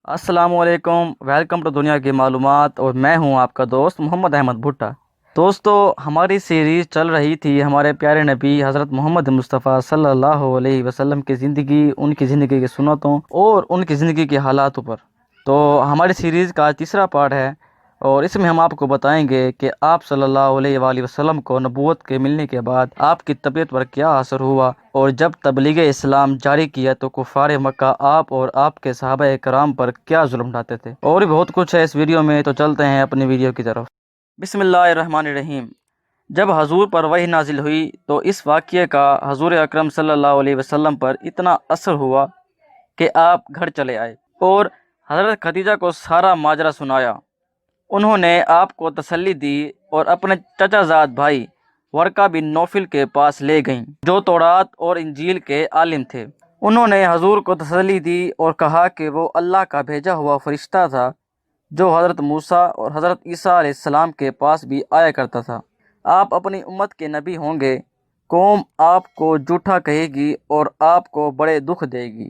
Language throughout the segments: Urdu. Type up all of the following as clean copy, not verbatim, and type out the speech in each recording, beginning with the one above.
السلام علیکم، ویلکم ٹو دنیا کی معلومات، اور میں ہوں آپ کا دوست محمد احمد بھٹا۔ دوستو، ہماری سیریز چل رہی تھی ہمارے پیارے نبی حضرت محمد مصطفیٰ صلی اللہ علیہ وسلم کی زندگی، ان کی زندگی کی سنتوں اور ان کی زندگی کے حالاتوں پر۔ تو ہماری سیریز کا تیسرا پارٹ ہے، اور اس میں ہم آپ کو بتائیں گے کہ آپ صلی اللہ علیہ وآلہ وسلم کو نبوت کے ملنے کے بعد آپ کی طبیعت پر کیا اثر ہوا، اور جب تبلیغ اسلام جاری کیا تو کفار مکہ آپ اور آپ کے صحابہ کرام پر کیا ظلم ڈھاتے تھے، اور بھی بہت کچھ ہے اس ویڈیو میں۔ تو چلتے ہیں اپنی ویڈیو کی طرف۔ بسم اللہ الرحمن الرحیم۔ جب حضور پر وحی نازل ہوئی تو اس واقعے کا حضور اکرم صلی اللہ علیہ وسلم پر اتنا اثر ہوا کہ آپ گھر چلے آئے اور حضرت خدیجہ کو سارا ماجرا سنایا۔ انہوں نے آپ کو تسلی دی اور اپنے چچا زاد بھائی ورقہ بن نوفل کے پاس لے گئیں، جو تورات اور انجیل کے عالم تھے۔ انہوں نے حضور کو تسلی دی اور کہا کہ وہ اللہ کا بھیجا ہوا فرشتہ تھا جو حضرت موسیٰ اور حضرت عیسیٰ علیہ السلام کے پاس بھی آیا کرتا تھا۔ آپ اپنی امت کے نبی ہوں گے، قوم آپ کو جھوٹا کہے گی اور آپ کو بڑے دکھ دے گی،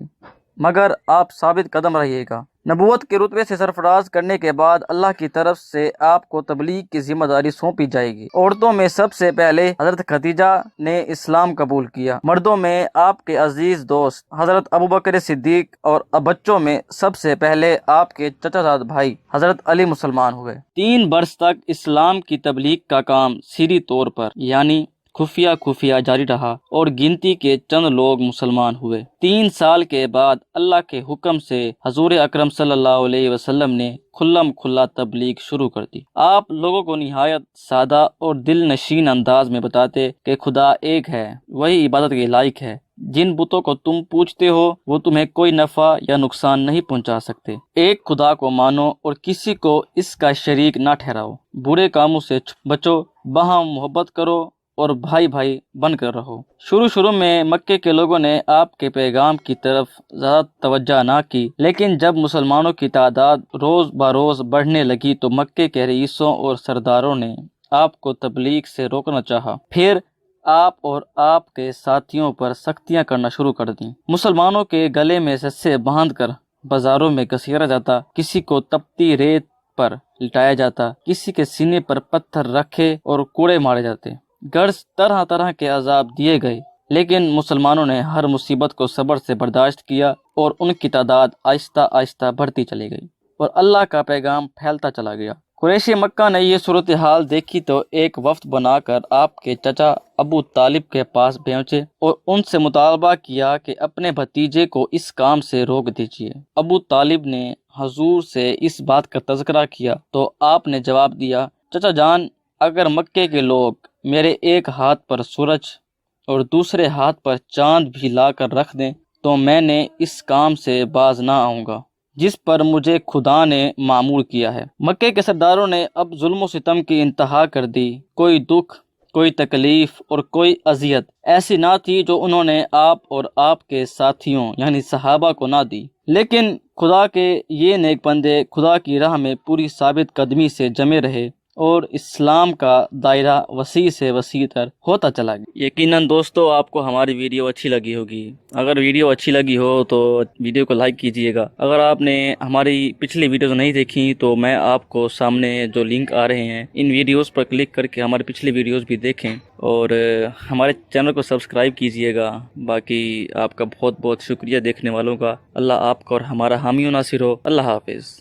مگر آپ ثابت قدم رہیے گا۔ نبوت کے رتبے سے سرفراز کرنے کے بعد اللہ کی طرف سے آپ کو تبلیغ کی ذمہ داری سونپی جائے گی۔ عورتوں میں سب سے پہلے حضرت خدیجہ نے اسلام قبول کیا، مردوں میں آپ کے عزیز دوست حضرت ابوبکر صدیق، اور بچوں میں سب سے پہلے آپ کے چچا زاد بھائی حضرت علی مسلمان ہوئے۔ 3 برس تک اسلام کی تبلیغ کا کام سری طور پر یعنی خفیہ جاری رہا اور گنتی کے چند لوگ مسلمان ہوئے۔ 3 سال کے بعد اللہ کے حکم سے حضور اکرم صلی اللہ علیہ وسلم نے کھلا تبلیغ شروع کر دی۔ آپ لوگوں کو نہایت سادہ اور دل نشین انداز میں بتاتے کہ خدا ایک ہے، وہی عبادت کے لائق ہے۔ جن بتوں کو تم پوجتے ہو وہ تمہیں کوئی نفع یا نقصان نہیں پہنچا سکتے۔ ایک خدا کو مانو اور کسی کو اس کا شریک نہ ٹھہراؤ۔ برے کاموں سے بچو، باہم محبت کرو اور بھائی بھائی بن کر رہو۔ شروع میں مکے کے لوگوں نے آپ کے پیغام کی طرف زیادہ توجہ نہ کی، لیکن جب مسلمانوں کی تعداد روز بروز بڑھنے لگی تو مکے کے رئیسوں اور سرداروں نے آپ کو تبلیغ سے روکنا چاہا۔ پھر آپ اور آپ کے ساتھیوں پر سختیاں کرنا شروع کر دیں۔ مسلمانوں کے گلے میں رسے باندھ کر بازاروں میں گھسیٹا جاتا، کسی کو تپتی ریت پر لٹایا جاتا، کسی کے سینے پر پتھر رکھے اور کوڑے مارے جاتے۔ غرض طرح طرح کے عذاب دیے گئے، لیکن مسلمانوں نے ہر مصیبت کو صبر سے برداشت کیا اور ان کی تعداد آہستہ آہستہ بڑھتی چلی گئی اور اللہ کا پیغام پھیلتا چلا گیا۔ قریش مکہ نے یہ صورتحال دیکھی تو ایک وفد بنا کر آپ کے چچا ابو طالب کے پاس پہنچے اور ان سے مطالبہ کیا کہ اپنے بھتیجے کو اس کام سے روک دیجیے۔ ابو طالب نے حضور سے اس بات کا تذکرہ کیا تو آپ نے جواب دیا، چچا جان، اگر مکے کے لوگ میرے ایک ہاتھ پر سورج اور دوسرے ہاتھ پر چاند بھی لا کر رکھ دیں تو میں نے اس کام سے باز نہ آؤں گا جس پر مجھے خدا نے معمور کیا ہے۔ مکے کے سرداروں نے اب ظلم و ستم کی انتہا کر دی۔ کوئی دکھ، کوئی تکلیف اور کوئی اذیت ایسی نہ تھی جو انہوں نے آپ اور آپ کے ساتھیوں یعنی صحابہ کو نہ دی۔ لیکن خدا کے یہ نیک بندے خدا کی راہ میں پوری ثابت قدمی سے جمے رہے اور اسلام کا دائرہ وسیع سے وسیع تر ہوتا چلا گیا۔ یقیناً دوستو، آپ کو ہماری ویڈیو اچھی لگی ہوگی۔ اگر ویڈیو اچھی لگی ہو تو ویڈیو کو لائک کیجئے گا۔ اگر آپ نے ہماری پچھلی ویڈیوز نہیں دیکھی تو میں آپ کو سامنے جو لنک آ رہے ہیں ان ویڈیوز پر کلک کر کے ہماری پچھلی ویڈیوز بھی دیکھیں اور ہمارے چینل کو سبسکرائب کیجئے گا۔ باقی آپ کا بہت بہت شکریہ دیکھنے والوں کا۔ اللہ آپ کا اور ہمارا حامی و ناصر ہو۔ اللہ حافظ۔